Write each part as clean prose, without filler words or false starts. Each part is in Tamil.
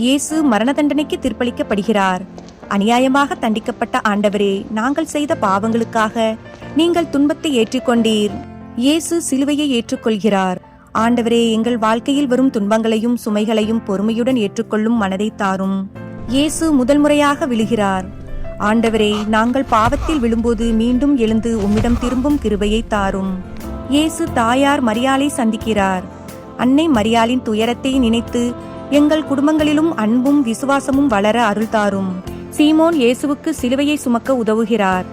இயேசு மரண தண்டனைக்கு தீர்ப்பளிக்கப்படுகிறார். அநியாயமாக தண்டிக்கப்பட்ட ஆண்டவரே, நாங்கள் செய்த பாவங்களுக்காக நீங்கள் துன்பத்தை ஏற்றுக்கொண்டீர். இயேசு சிலுவையை ஏற்றுக்கொள்கிறார். ஆண்டவரே, எங்கள் வாழ்க்கையில் வரும் துன்பங்களையும் சுமைகளையும் பொறுமையுடன் ஏற்றுக்கொள்ளும் மனதை தாரும். இயேசு முதல் முறையாக விழுகிறார். ஆண்டவரே, நாங்கள் பாவத்தில் விழும்போது மீண்டும் எழுந்து உம்மிடம் திரும்பும் கிருபையை தாரும். இயேசு தாயார் மரியாளை சந்திக்கிறார். அன்னை மரியாளின் துயரத்தை நினைத்து எங்கள் குடும்பங்களிலும் அன்பும் விசுவாசமும் வளர அருள் தாரும். சீமோன் இயேசுவுக்கு சிலுவையை சுமக்க உதவுகிறார்.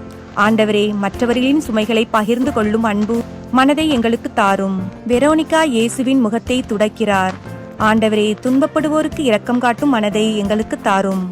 ஆண்டவரே, மற்றவர்களின் சுமைகளை பகிர்ந்து கொள்ளும் அன்பு மனதை எங்களுக்கு தாரும். வெரோனிகா இயேசுவின் முகத்தை துடைக்கிறார். ஆண்டவரே, துன்பப்படுவோருக்கு இரக்கம் காட்டும் மனதை எங்களுக்கு தாரும்.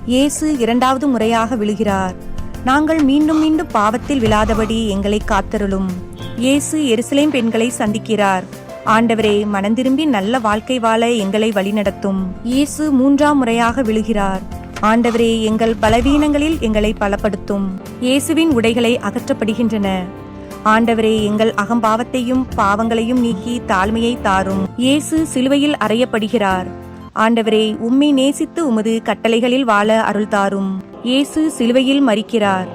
இயேசு இரண்டாவது முறையாக விழுகிறார். நாங்கள் மீண்டும் மீண்டும் பாவத்தில் விழாதபடி எங்களை காத்தருளும். இயேசு எருசலேம் பெண்களை சந்திக்கிறார். ஆண்டவரே, மனந்திரும்பி நல்ல வாழ்க்கை வாழ எங்களை வழிநடத்தும். இயேசு மூன்றாம் முறையாக விழுகிறார். ஆண்டவரே, எங்கள் பலவீனங்களில் எங்களை பலப்படுத்தும். இயேசுவின் உடைகளை அகற்றப்படுகின்றன. ஆண்டவரே, எங்கள் அகம்பாவத்தையும் பாவங்களையும் நீக்கி தாழ்மையை தாரும். இயேசு சிலுவையில் அறையப்படுகிறார். ஆண்டவரே, உம்மை நேசித்து உமது கட்டளைகளில் வாழ அருள் தாரும். இயேசு சிலுவையில் மரிக்கிறார்.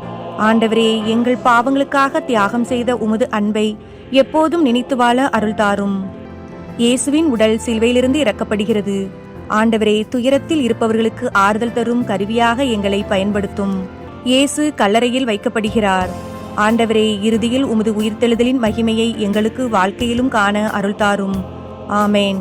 ஆண்டவரே, எங்கள் பாவங்களுக்காக தியாகம் செய்த உமது அன்பை எப்போதும் நினைத்து வாழ அருள் தாரும். இயேசுவின் உடல் சிலுவையிலிருந்து இறக்கப்படுகிறது. ஆண்டவரே, துயரத்தில் இருப்பவர்களுக்கு ஆறுதல் தரும் கருவியாக எங்களை பயன்படுத்தும். இயேசு கல்லறையில் வைக்கப்படுகிறார். ஆண்டவரே, இறுதியில் உமது உயிர்த்தெழுதலின் மகிமையை எங்களுக்கு வாழ்க்கையிலும் காண அருள் தாரும். ஆமேன்.